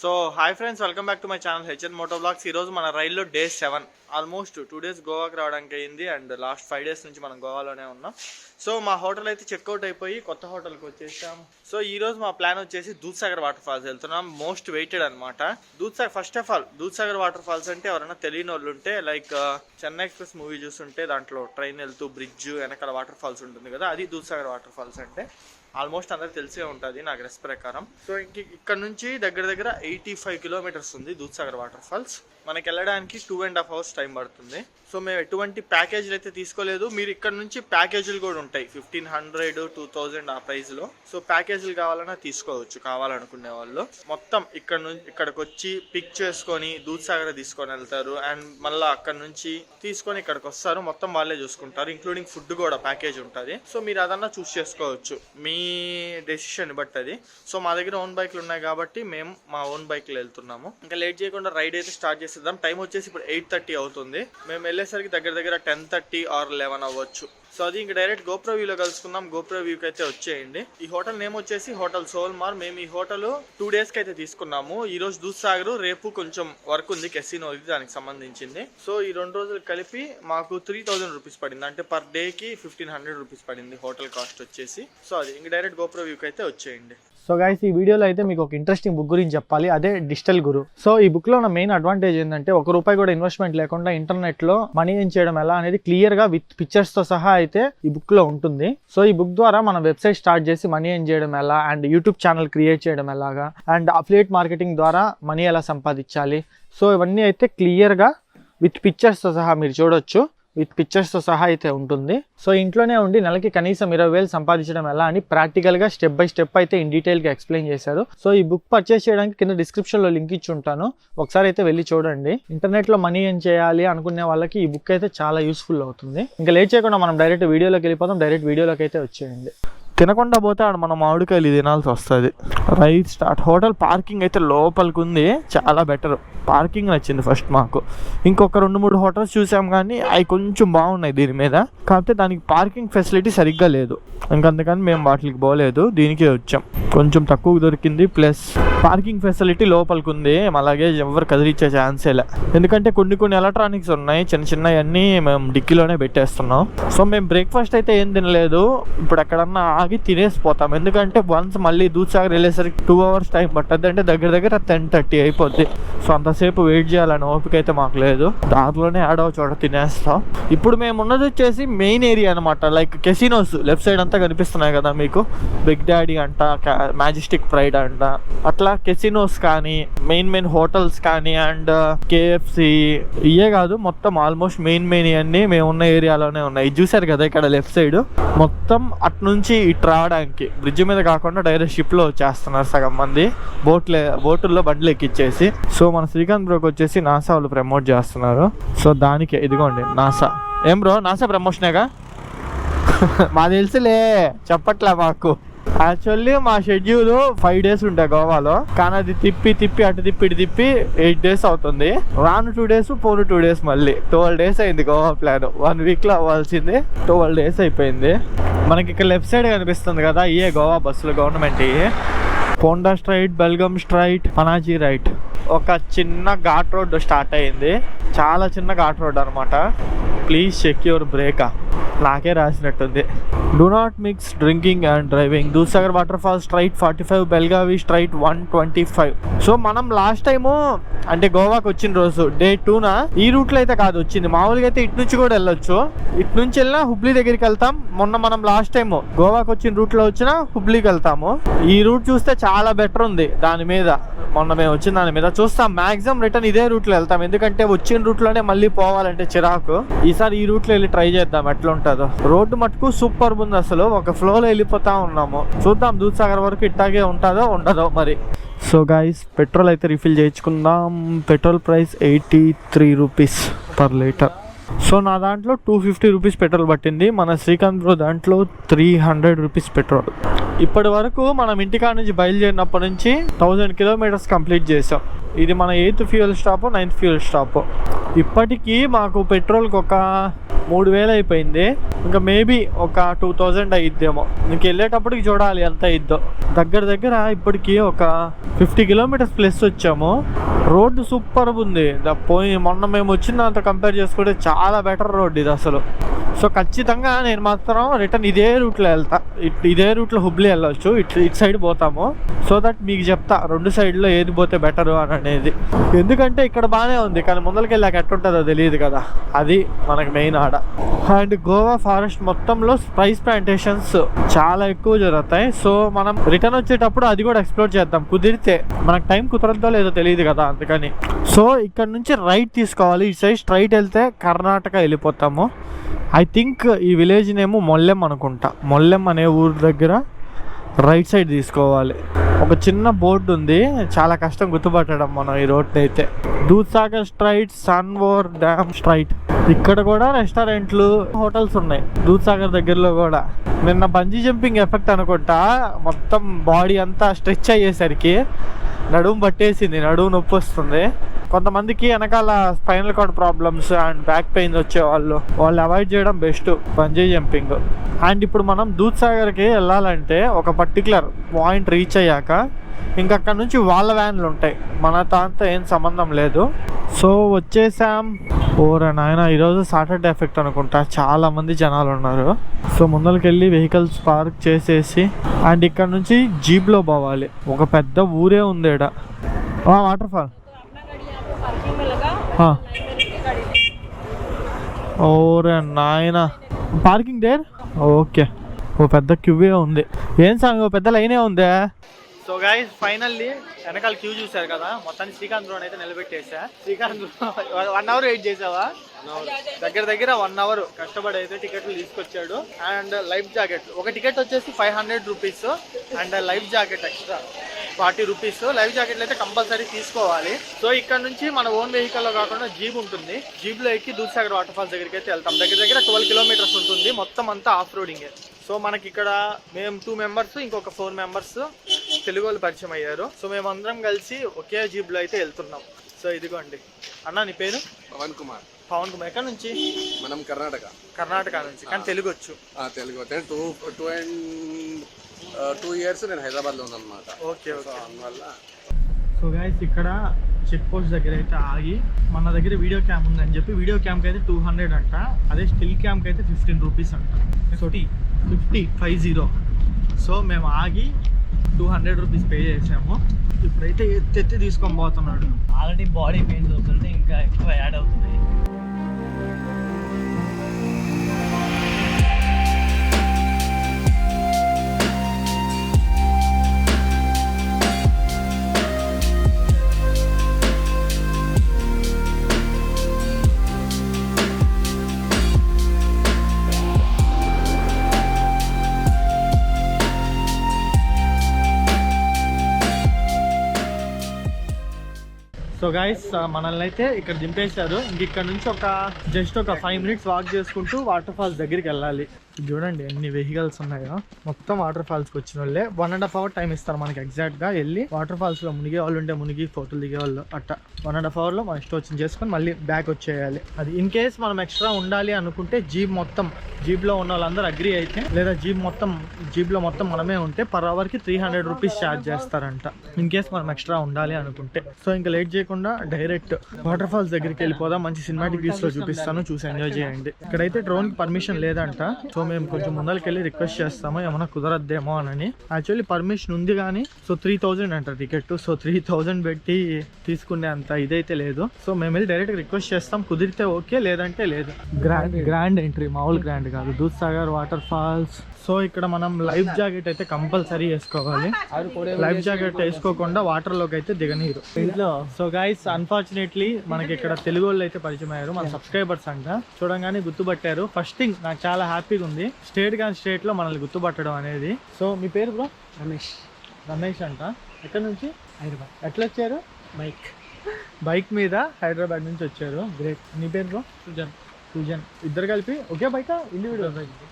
So hi friends, welcome back to my channel HN Motovlogs. ఈరోజు మన రైల్లో day 7, almost 2 days గోవాకి రావడానికి అయింది. అండ్ లాస్ట్ 5 days నుంచి మనం గోవాలోనే ఉన్నాం. సో మా హోటల్ అయితే చెక్అవుట్ అయిపోయి కొత్త హోటల్కి వచ్చేసాం. సో ఈ రోజు మా ప్లాన్ వచ్చేసి దూద్సాగర్ వాటర్ ఫాల్స్ వెళ్తున్నాం. మోస్ట్ వెయిటెడ్ అనమాట Dudhsagar. First of all Dudhsagar water falls అంటే ఎవరైనా తెలియని వాళ్ళు ఉంటే, లైక్ చెన్నై ఎక్స్ప్రెస్ మూవీ చూస్తుంటే దాంట్లో ట్రైన్ వెళ్తూ బ్రిడ్జ్ వెనకాల వాటర్ ఫాల్స్ ఉంటుంది కదా, అది దూద్సాగర్ వాటర్ ఫాల్స్ అంటే ఆల్మోస్ట్ అందరికి తెలిసే ఉంటుంది నాకు రెస్ ప్రకారం. సో ఇక్కడ నుంచి దగ్గర దగ్గర 85 kilometers ఉంది దూద్సాగర్ వాటర్ ఫాల్స్. మనకి వెళ్ళడానికి 2.5 hours టైం పడుతుంది. సో మేము ఎటువంటి ప్యాకేజీలు అయితే తీసుకోలేదు. మీరు ఇక్కడ నుంచి ప్యాకేజీలు కూడా ఉంటాయి 1500, 2000 ఆ ప్రైస్లో. సో ప్యాకేజీలు కావాలన్నా తీసుకోవచ్చు కావాలనుకునే వాళ్ళు. మొత్తం ఇక్కడ నుంచి ఇక్కడికి వచ్చి పిక్ చేసుకొని దూద్సాగర్ తీసుకొని వెళ్తారు. అండ్ మళ్ళీ అక్కడ నుంచి తీసుకొని ఇక్కడికి వస్తారు. మొత్తం వాళ్ళే చూసుకుంటారు, ఇంక్లూడింగ్ ఫుడ్ కూడా ప్యాకేజ్ ఉంటుంది. సో మీరు అదన్నా చూస్ చేసుకోవచ్చు, మీ డెసిషన్ బట్ అది. సో మా దగ్గర ఓన్ బైక్లు ఉన్నాయి కాబట్టి మేము మా ఓన్ బైక్లో వెళ్తున్నాము. ఇంకా లేట్ చేయకుండా రైడ్ అయితే స్టార్ట్ చేసేద్దాం. టైం వచ్చేసి ఇప్పుడు 8:30 అవుతుంది. మేము వెళ్ళేసరికి దగ్గర దగ్గర 10:30 or 11 అవ్వచ్చు. సో అది ఇంకా డైరెక్ట్ గోప్రో వ్యూలో కలుసుకుందాం. గోప్రో వ్యూకి అయితే వచ్చేయండి. ఈ హోటల్ నేమ్ వచ్చేసి హోటల్ సోల్మార్. మేము ఈ హోటల్ 2 days అయితే తీసుకున్నాము. ఈ రోజు దూద్సాగర్, రేపు కొంచెం వర్క్ ఉంది కెసినో, దానికి సంబంధించింది. సో ఈ 2 రోజులు కలిపి మాకు 3000 రూపీస్ పడింది. అంటే పర్ డేకి 1500 రూపీస్ పడింది హోటల్ కాస్ట్ వచ్చేసి. సో అది ఇంక డైరెక్ట్ గోప్రో వ్యూకి అయితే వచ్చేయండి. సో గైస్, ఈ వీడియోలో అయితే మీకు ఒక ఇంట్రెస్టింగ్ బుక్ గురించి చెప్పాలి, అదే డిజిటల్ గురు. సో ఈ బుక్ లో ఉన్న మెయిన్ అడ్వాంటేజ్ ఏంటంటే, ₹1 కూడా ఇన్వెస్ట్మెంట్ లేకుండా ఇంటర్నెట్ లో మనీ ఏం చేయడం ఎలా అనేది క్లియర్ గా విత్ పిక్చర్స్ తో సహా అయితే ఈ బుక్ లో ఉంటుంది. సో ఈ బుక్ ద్వారా మనం వెబ్సైట్ స్టార్ట్ చేసి మనీ ఏం చేయడం ఎలా, అండ్ యూట్యూబ్ ఛానల్ క్రియేట్ చేయడం ఎలాగా, అండ్ అఫిలియేట్ మార్కెటింగ్ ద్వారా మనీ ఎలా సంపాదించాలి, సో ఇవన్నీ అయితే క్లియర్ గా విత్ పిక్చర్స్ తో సహా మీరు చూడొచ్చు. విత్ పిక్చర్స్తో సహా అయితే ఉంటుంది. సో ఇంట్లోనే ఉండి నెలకి కనీసం 20,000 సంపాదించడం ఎలా అని ప్రాక్టికల్గా స్టెప్ బై స్టెప్ అయితే ఇన్ డీటెయిల్గా ఎక్స్ప్లెయిన్ చేశారు. సో ఈ బుక్ పర్చేస్ చేయడానికి కింద డిస్క్రిప్షన్లో లింక్ ఇచ్చి ఉంటాను, ఒకసారి అయితే వెళ్ళి చూడండి. ఇంటర్నెట్లో మనీ ఏం చేయాలి అనుకునే వాళ్ళకి ఈ బుక్ అయితే చాలా యూస్ఫుల్ అవుతుంది. ఇంకా లేట్ చేయకుండా మనం డైరెక్ట్ వీడియోలోకి వెళ్ళిపోతాం. డైరెక్ట్ వీడియోలోకి అయితే వచ్చేయండి. తినకుండా పోతే ఆడ మనం మామిడికాయలు తినాల్సి వస్తుంది. Right start. హోటల్ పార్కింగ్ అయితే లోపలికి ఉంది, చాలా బెటర్. పార్కింగ్ నచ్చింది ఫస్ట్ మాకు. ఇంకొక 2-3 హోటల్స్ చూసాం కానీ అవి కొంచెం బాగున్నాయి దీని మీద, కాకపోతే దానికి పార్కింగ్ ఫెసిలిటీ సరిగ్గా లేదు. అందుకని మేము వాటికి పోలేదు, దీనికే వచ్చాం. కొంచెం తక్కువ దొరికింది, ప్లస్ పార్కింగ్ ఫెసిలిటీ లోపలికి ఉంది. అలాగే ఎవరు కదిలిచ్చే ఛాన్సే లే, ఎందుకంటే కొన్ని ఎలక్ట్రానిక్స్ ఉన్నాయి, చిన్న చిన్నవి అన్నీ మేము డిక్కీలోనే పెట్టేస్తున్నాం. సో మేము బ్రేక్ఫాస్ట్ అయితే ఏం తినలేదు. ఇప్పుడు ఎక్కడన్నా ఆగి తినేసిపోతాం, ఎందుకంటే వన్స్ మళ్ళీ దూద్సాగర్ వెళ్ళేసరికి 2 hours టైం పట్టద్ది. అంటే దగ్గర దగ్గర 10:30 అయిపోద్ది. సో అంతసేపు వెయిట్ చేయాలని ఓపిక అయితే మాకు లేదు. దాంట్లోనే ఆడవ చోట తినేస్తాం. ఇప్పుడు మేము ఉన్నది వచ్చేసి మెయిన్ ఏరియా అనమాట, లైక్ కెసినోస్ లెఫ్ట్ సైడ్ అంతా కనిపిస్తున్నాయి కదా మీకు. బిగ్ డాడీ అంట, మ్యాజెస్టిక్ ప్రైడ్ అంట, అట్లా కెసినోస్ కానీ మెయిన్ హోటల్స్ కానీ అండ్ కేఎఫ్సి ఇయే కాదు, మొత్తం ఆల్మోస్ట్ మెయిన్ అన్ని మేము ఉన్న ఏరియాలోనే ఉన్నాయి. ఇది చూసారు కదా ఇక్కడ లెఫ్ట్ సైడ్, మొత్తం అటు నుంచి ఇటు రావడానికి బ్రిడ్జ్ మీద కాకుండా డైరెక్ట్ షిప్ లో వచ్చేస్తున్నారు సగం మంది. బోటుల్లో బండ్లు ఎక్కిచ్చేసి. సో మన శ్రీకాంత్ బ్రోకి వచ్చేసి నాసా వాళ్ళు ప్రమోట్ చేస్తున్నారు. సో దానికి ఇదిగోండి నాసా. ఏం బ్రో, నాసా ప్రమోషనేగా? మా తెలుసులే, చెప్పట్లే మాకు. యాక్చువల్లీ మా షెడ్యూల్ 5 days ఉంటాయి గోవాలో, కానీ అది తిప్పి అటు తిప్పి ఇటు తిప్పి 8 days అవుతుంది. రాను 2 days, పోను 2 days, మళ్ళీ 12 days అయింది గోవా ప్లాన్. 1 week లో అవ్వాల్సింది 12 days అయిపోయింది. మనకి ఇక్కడ లెఫ్ట్ సైడ్ కనిపిస్తుంది కదా, ఇయే గోవా బస్సులు government. Ponda straight, Belgaum straight, Panaji right. ఒక చిన్న ఘాట్ రోడ్ స్టార్ట్ అయింది, చాలా చిన్న ఘాట్ రోడ్ అనమాట. Please check your brake. నాకే రాసినట్టుంది. Do not mix drinking and driving. Dudhsagar water fall straight 45, Belagavi straight 125. So మనం లాస్ట్ టైము అంటే గోవాకి వచ్చిన రోజు డే 2న ఈ రూట్లో అయితే కాదు వచ్చింది. మామూలుగా అయితే ఇటు నుంచి కూడా వెళ్ళొచ్చు, ఇటు నుంచి వెళ్ళినా హుబ్లీ దగ్గరికి వెళ్తాం. మొన్న మనం లాస్ట్ టైం గోవాకి వచ్చిన రూట్లో వచ్చినా హుబ్లీకి వెళ్తాము. ఈ రూట్ చూస్తే చాలా బెటర్ ఉంది దాని మీద. మొన్న మేము వచ్చిన దాని మీద చూస్తాం. మాక్సిమం రిటర్న్ ఇదే రూట్లో వెళ్తాం, ఎందుకంటే వచ్చిన రూట్లోనే మళ్ళీ పోవాలంటే చిరాకు. ఈసారి ఈ రూట్లో వెళ్ళి ట్రై చేద్దాం ఎట్లా ఉంటుందో. రోడ్డు మటుకు సూపర్ ఉంది, అసలు ఒక ఫ్లోలో వెళ్ళిపోతా ఉన్నాము. చూద్దాం దూద్సాగర్ వరకు ఇట్టాగే ఉంటుందో ఉండదో మరి. సో గైస్, పెట్రోల్ అయితే రీఫిల్ చేయించుకుందాం. Petrol price 83 rupees per litre. So నా దాంట్లో 250 రూపీస్ పెట్రోల్ పట్టింది. మన శ్రీకాంత్ బ్రో దాంట్లో 300 రూపీస్ పెట్రోల్. ఇప్పటి వరకు మనం ఇంటికాడ నుంచి బయలుదేరినప్పటి నుంచి 1000 kilometers కంప్లీట్ చేసాం. ఇది మన 8th fuel stop 9th fuel stop. ఇప్పటికీ మాకు పెట్రోల్కి ఒక 3000 అయిపోయింది. ఇంకా మేబీ ఒక 2000 అయిద్దేమో. ఇంక వెళ్ళేటప్పటికి చూడాలి ఎంత అయిద్దో. దగ్గర ఇప్పటికి ఒక 50 కిలోమీటర్స్ ప్లస్ వచ్చాము. రోడ్డు సూపర్ ఉంది. మొన్న మేము వచ్చినంత కంపేర్ చేసుకుంటే చాలా బెటర్ రోడ్ ఇది అసలు. సో ఖచ్చితంగా నేను మాత్రం రిటర్న్ ఇదే రూట్లో వెళ్తా. ఇదే రూట్లో హుబ్లీ వెళ్ళొచ్చు. ఇటు సైడ్ పోతాము. సో దట్ మీకు చెప్తా 2 సైడ్లో ఏది పోతే బెటరు అని అనేది. ఎందుకంటే ఇక్కడ బాగానే ఉంది, కానీ ముందరికి వెళ్ళాక ఎట్టుంటుందో తెలియదు కదా, అది మనకు మెయిన్ ఆడ. అండ్ గోవా ఫారెస్ట్ మొత్తంలో స్పైస్ ప్లాంటేషన్స్ చాలా ఎక్కువ జరుగుతాయి. సో మనం రిటర్న్ వచ్చేటప్పుడు అది కూడా ఎక్స్ప్లోర్ చేద్దాం కుదిరితే. మనకు టైం కుదరద్దో లేదో తెలియదు కదా, అందుకని. సో ఇక్కడ నుంచి రైట్ తీసుకోవాలి. ఈ సైడ్ స్ట్రైట్ వెళ్తే కర్ణాటక వెళ్ళిపోతాము. ఐ థింక్ ఈ విలేజ్ నేమో మొల్లెం అనుకుంటా. మొల్లెం అనే ఊరు దగ్గర రైట్ సైడ్ తీసుకోవాలి. ఒక చిన్న బోర్డు ఉంది, చాలా కష్టం గుర్తుపట్టడం మనం ఈ రోడ్ అయితే. దూద్సాగర్ స్ట్రైట్, సన్వోర్ డ్యామ్ స్ట్రైట్. ఇక్కడ కూడా రెస్టారెంట్లు, హోటల్స్ ఉన్నాయి దూద్సాగర్ దగ్గరలో కూడా. నిన్న బంజీ జంపింగ్ ఎఫెక్ట్ అనుకుంటా, మొత్తం బాడీ అంతా స్ట్రెచ్ అయ్యేసరికి నడుము పట్టేసింది, నడుము నొప్పి వస్తుంది. కొంతమందికి వెనకాల spinal cord problems and back pain వచ్చేవాళ్ళు అవాయిడ్ చేయడం బెస్ట్ బంజీ జంపింగ్. అండ్ ఇప్పుడు మనం దూద్సాగర్కి వెళ్ళాలంటే ఒక పర్టికులర్ పాయింట్ రీచ్ అయ్యాక ఇంకా అక్కడ నుంచి వాళ్ళ వ్యాన్లు ఉంటాయి, మన దాంతో ఏం సంబంధం లేదు. సో వచ్చేసాం. ఓరే నాయన, ఈరోజు సాటర్డే ఎఫెక్ట్ అనుకుంటా, చాలా మంది జనాలు ఉన్నారు. సో ముందరికి వెళ్ళి వెహికల్స్ పార్క్ చేసేసి అండ్ ఇక్కడ నుంచి జీప్లో పోవాలి. ఒక పెద్ద ఊరే ఉంది ఈడ. Water fall. ఓరే నాయన, పార్కింగ్ దేర్. ఓకే, ఓ పెద్ద క్యూవే ఉంది. ఏం సాంగ్, ఓ పెద్ద లైనే ఉందే. సో గైస్ ఫైనల్లీ వెనకాల క్యూ చూసారు కదా, మొత్తాన్ని శ్రీకాంత్ రోడ్ అయితే నిలబెట్టేసా. శ్రీకాంత్ 1 అవర్ వెయిట్ చేసావా? దగ్గర 1 అవర్ కష్టపడి అయితే టికెట్లు తీసుకొచ్చాడు. అండ్ లైఫ్ జాకెట్, ఒక టికెట్ వచ్చేసి 500 rupees and life jacket extra 40 rupees. Life జాకెట్లు అయితే కంపల్సరీ తీసుకోవాలి. సో ఇక్కడ నుంచి మన ఓన్ వెహికల్ లో కాకుండా జీప్ ఉంటుంది. జీప్ లో ఎక్కి దూద్సాగర్ వాటర్ ఫాల్స్ దగ్గరికి అయితే వెళ్తాం. దగ్గర 12 కిలోమీటర్స్ ఉంటుంది. మొత్తం అంతా ఆఫ్ రోడింగే. సో మనకి ఇక్కడ మేము 2 మెంబర్స్, ఇంకొక 4 మెంబర్స్ తెలుగు వాళ్ళు పరిచయం అయ్యారు. సో మేమందరం కలిసి ఒకే జీప్ లో అయితే వెళ్తున్నాం. సో ఇదిగోండి అన్న, నీ పేరు? పవన్ కుమార్. పవన్ కుమార్. ఎక్కడ నుంచి? మనం కర్ణాటక నుంచి. కానీ తెలుగు వచ్చు? తెలుగు అంటే 2 years నేను హైదరాబాద్ లో ఉన్నాను అన్నమాట. ఓకే, అందువల్ల. సో గైస్ ఇక్కడ చెక్ పోస్ట్ దగ్గర అయితే ఆగి, మన దగ్గర వీడియో క్యామ్ ఉందని చెప్పి వీడియో క్యామ్కి అయితే 200 అంట. అదే స్టిల్ క్యామ్కి అయితే 15 రూపీస్ అంట. సో 50. సో మేము ఆగి 200 రూపీస్ పే చేసాము. ఇప్పుడైతే ఎత్తి తీసుకొని పోతున్నాడు. ఆల్రెడీ బాడీ పెయిన్స్ వస్తుంటే ఇంకా ఎక్కువ యాడ్ అవుతుంది. సో గైస్ మనల్ని అయితే ఇక్కడ దింపేశారు. ఇంక ఇక్కడ నుంచి జస్ట్ ఒక 5 minutes వాక్ చేసుకుంటూ వాటర్ ఫాల్స్ దగ్గరికి వెళ్ళాలి. చూడండి ఎన్ని వెహికల్స్ ఉన్నాయో. మొత్తం వాటర్ ఫాల్స్కి వచ్చిన వాళ్ళే 1.5 hour టైం ఇస్తారు మనకి ఎగ్జాక్ట్గా. వెళ్ళి వాటర్ ఫాల్స్లో మునిగే వాళ్ళు ఉంటే మునిగి, ఫోటోలు దిగే వాళ్ళు అట్టా 1.5 hourలో మనం ఇష్టం వచ్చింది చేసుకొని మళ్ళీ బ్యాక్ వచ్చేయాలి. అది ఇన్ కేస్ మనం ఎక్స్ట్రా ఉండాలి అనుకుంటే జీప్లో ఉన్న వాళ్ళందరూ అగ్రీ అయితే, లేదా జీప్లో మొత్తం మనమే ఉంటే పర్ అవర్కి 300 రూపీస్ ఛార్జ్ చేస్తారంట, ఇన్ కేస్ మనం ఎక్స్ట్రా ఉండాలి అనుకుంటే. సో ఇంకా లేట్ చేయకుండా డైరెక్ట్ వాటర్ ఫాల్స్ దగ్గరికి వెళ్ళిపోదాం. మంచి సినిమాటిక్ వ్యూస్ లో చూపిస్తాను, చూసి ఎంజాయ్ చేయండి. ఇక్కడైతే డ్రోన్ పర్మిషన్ లేదంట. సో మేము కొంచెం ముందరికి వెళ్ళి రిక్వెస్ట్ చేస్తాము ఏమన్నా కుదరద్దేమో అని. యాక్చువల్లీ పర్మిషన్ ఉంది కానీ సో 3000 అంట టికెట్. సో 3000 పెట్టి తీసుకునే అంత ఇదైతే లేదు. సో మేము వెళ్ళి డైరెక్ట్ రిక్వెస్ట్ చేస్తాం, కుదిరితే ఓకే, లేదంటే లేదు. గ్రాండ్ ఎంట్రీ, మామూలు గ్రాండ్ కాదు. Dudhsagar water falls. సో ఇక్కడ మనం లైఫ్ జాకెట్ అయితే కంపల్సరీ వేసుకోవాలి. లైఫ్ జాకెట్ వేసుకోకుండా వాటర్ లోకి అయితే దిగనీరు ఇంట్లో. సో గైస్ అన్ఫార్చునేట్లీ మనకి ఇక్కడ తెలుగు వాళ్ళు అయితే పరిచయం అయ్యారు, మన సబ్స్క్రైబర్స్ అంట. చూడంగానే గుర్తుపట్టారు. ఫస్ట్ థింగ్ నాకు చాలా హ్యాపీగా ఉంది, స్టేట్ లో మనల్ని గుర్తుపట్టడం అనేది. సో మీ పేరు బ్రో? రమేష్ అంట. ఎక్కడ నుంచి? హైదరాబాద్. ఎట్లా వచ్చారు? బైక్ మీద హైదరాబాద్ నుంచి వచ్చారు. గ్రేట్. నీ పేరు బ్రో? సుజన్ ఇద్దరు కలిపి ఒకే బైక్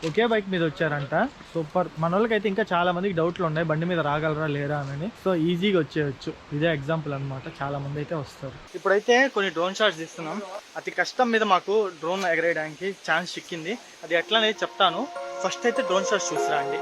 ఒకే బైక్ మీద వచ్చారంట. సూపర్. మన వాళ్ళకి అయితే ఇంకా చాలా మందికి డౌట్లు ఉన్నాయి బండి మీద రాగలరా లేరా అని. సో ఈజీగా వచ్చేయచ్చు. ఇదే ఎగ్జాంపుల్ అనమాట. చాలా మంది అయితే వస్తారు. ఇప్పుడైతే కొన్ని డ్రోన్ షాట్స్ తీస్తున్నాం. అతి కష్టం మీద మాకు డ్రోన్ ఎగరేయడానికి ఛాన్స్ చిక్కింది. అది ఎట్లా అనేది చెప్తాను. ఫస్ట్ అయితే డ్రోన్ షాట్స్ చూసిరా అండి.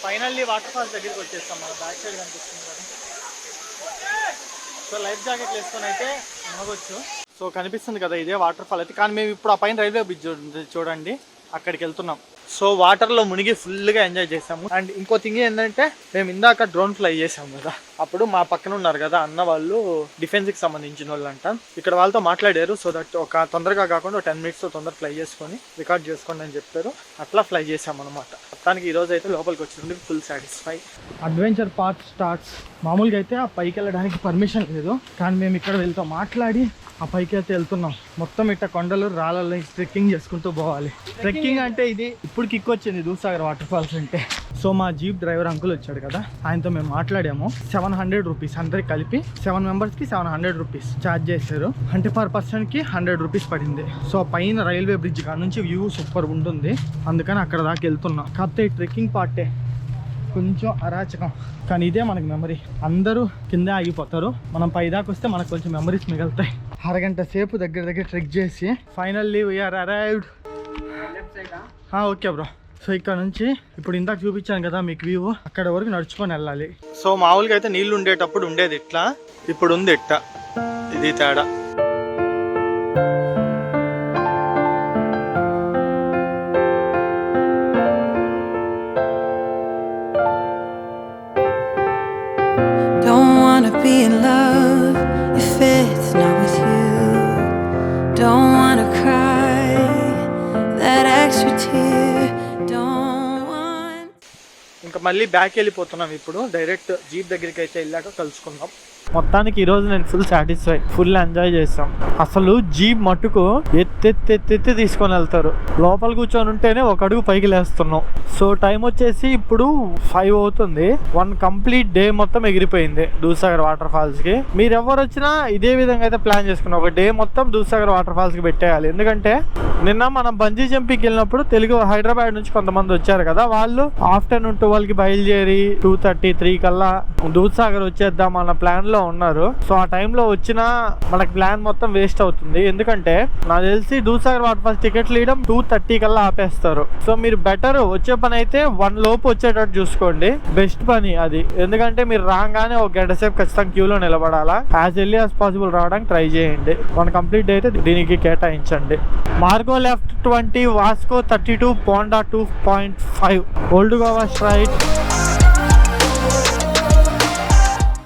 ఫైనల్లీ వాటర్ ఫాల్స్ దగ్గరికి వచ్చేస్తాం. మన బ్యాక్ సైడ్ కనిపిస్తుంది కదా. సో లైఫ్ జాకెట్లు వేసుకొని అయితే మునగొచ్చు. సో కనిపిస్తుంది కదా ఇదే వాటర్ ఫాల్ అయితే. కానీ మేము ఇప్పుడు ఆ పైన రైల్వే బ్రిడ్జ్ చూడండి అక్కడికి వెళ్తున్నాం. సో వాటర్లో మునిగి ఫుల్గా ఎంజాయ్ చేసాము. అండ్ ఇంకో థింగ్ ఏంటంటే మేము ఇందాక డ్రోన్ ఫ్లై చేసాము కదా, అప్పుడు మా పక్కన ఉన్నారు కదా అన్న వాళ్ళు డిఫెన్స్కి సంబంధించిన వాళ్ళు అంట. ఇక్కడ వాళ్ళతో మాట్లాడారు. సో దట్ ఒక తొందరగా కాకుండా 10 minutesతో తొందర ఫ్లై చేసుకొని రికార్డ్ చేసుకోండి అని చెప్పారు. అట్లా ఫ్లై చేసాం అనమాట. మొత్తానికి ఈరోజు అయితే లోపలికి వచ్చింది full satisfy. Adventure part starts. మామూలుగా అయితే ఆ పైకి వెళ్ళడానికి పర్మిషన్ లేదు, కానీ మేము ఇక్కడ వీళ్ళతో మాట్లాడి ఆ పైకి అయితే వెళ్తున్నాం. మొత్తం ఇట్ట కొండలు రాళ్ళని ట్రెక్కింగ్ చేసుకుంటూ పోవాలి. ట్రెక్కింగ్ అంటే ఇది ఇప్పుడు కిక్ వచ్చింది దూద్సాగర్ వాటర్ ఫాల్స్ అంటే. సో మా జీప్ డ్రైవర్ అంకుల్ వచ్చాడు కదా, ఆయనతో మేము మాట్లాడాము. 700 రూపీస్ అందరికి కలిపి 7 మెంబర్స్కి 700 రూపీస్ ఛార్జ్ చేశారు. అంటే పర్ పర్సన్కి 100 రూపీస్ పడింది. సో పైన రైల్వే బ్రిడ్జ్ కాడ నుంచి వ్యూ సూపర్ ఉంటుంది. అందుకని అక్కడ దాకా వెళ్తున్నాం. కాకపోతే ఈ ట్రెక్కింగ్ పార్టే కొంచెం అరాచకం, కానీ ఇదే మనకి మెమరీ. అందరూ కింద ఆగిపోతారు, మనం పై దాకా వస్తే మనకు కొంచెం మెమరీస్ మిగులుతాయి. అరగంట సేపు దగ్గర ట్రెక్ చేసి finally we arrived. Okay bro. So ఇక్కడ నుంచి ఇప్పుడు ఇందాక చూపించాను కదా మీకు వ్యూ, అక్కడ వరకు నడుచుకొని వెళ్ళాలి. సో మామూలుగా అయితే నీళ్ళు ఉండేటప్పుడు ఉండేది ఇట్లా, ఇప్పుడు ఉంది ఇట్ట. ఇది తేడా. Be in love if it's not with you. Don't wanna cry that extra tear. Don't want. ఇంకా మళ్ళీ బ్యాక్ వెళ్ళిపోతున్నాం. ఇప్పుడు డైరెక్ట్ జీప్ దగ్గరికి అయితే వెళ్ళాక కలుసుకుందాం. మొత్తానికి ఈరోజు నేను ఫుల్ సాటిస్ఫై, ఫుల్ ఎంజాయ్ చేస్తాం. అసలు జీప్ మట్టుకు ఎత్తి తీసుకొని వెళ్తారు. లోపల కూర్చొని ఉంటేనే ఒక అడుగు పైకి లేస్తున్నాం. సో టైం వచ్చేసి ఇప్పుడు 5 అవుతుంది. 1 కంప్లీట్ డే మొత్తం ఎగిరిపోయింది దూద్సాగర్ వాటర్ ఫాల్స్ కి. మీరు ఎవరు వచ్చినా ఇదే విధంగా అయితే ప్లాన్ చేసుకున్నాం. ఒక డే మొత్తం దూద్సాగర్ వాటర్ ఫాల్స్ కి పెట్టేయాలి. ఎందుకంటే నిన్న మనం బంజీ జంపింగ్కి వెళ్ళినప్పుడు తెలుగు హైదరాబాద్ నుంచి కొంతమంది వచ్చారు కదా, వాళ్ళు ఆఫ్టర్నూన్ 12కి బయలుదేరి 2:30-3 కల్లా దూద్సాగర్ వచ్చేద్దాం అన్న ప్లాన్ లో ఉన్నారు. సో ఆ టైంలో వచ్చినా మనకి ప్లాన్ మొత్తం వేస్ట్ అవుతుంది. ఎందుకంటే నాకు తెలిసి దూద్సాగర్ వాటర్ ఫాల్స్ టికెట్లు ఇవ్వడం 2:30 కల్లా ఆపేస్తారు. సో మీరు బెటర్ వచ్చే పని అయితే 1 లోపు వచ్చేటట్టు చూసుకోండి. బెస్ట్ పని అది. ఎందుకంటే మీరు రాగానే ఒక గంట సేపు ఖచ్చితంగా క్యూలో నిలబడాలా. యాజ్ ఎర్లీ యాజ్ పాసిబుల్ రావడానికి ట్రై చేయండి. 1 కంప్లీట్ అయితే దీనికి కేటాయించండి. Margo left 20, Vasco 32, పోండా 2.5, old Goa straight.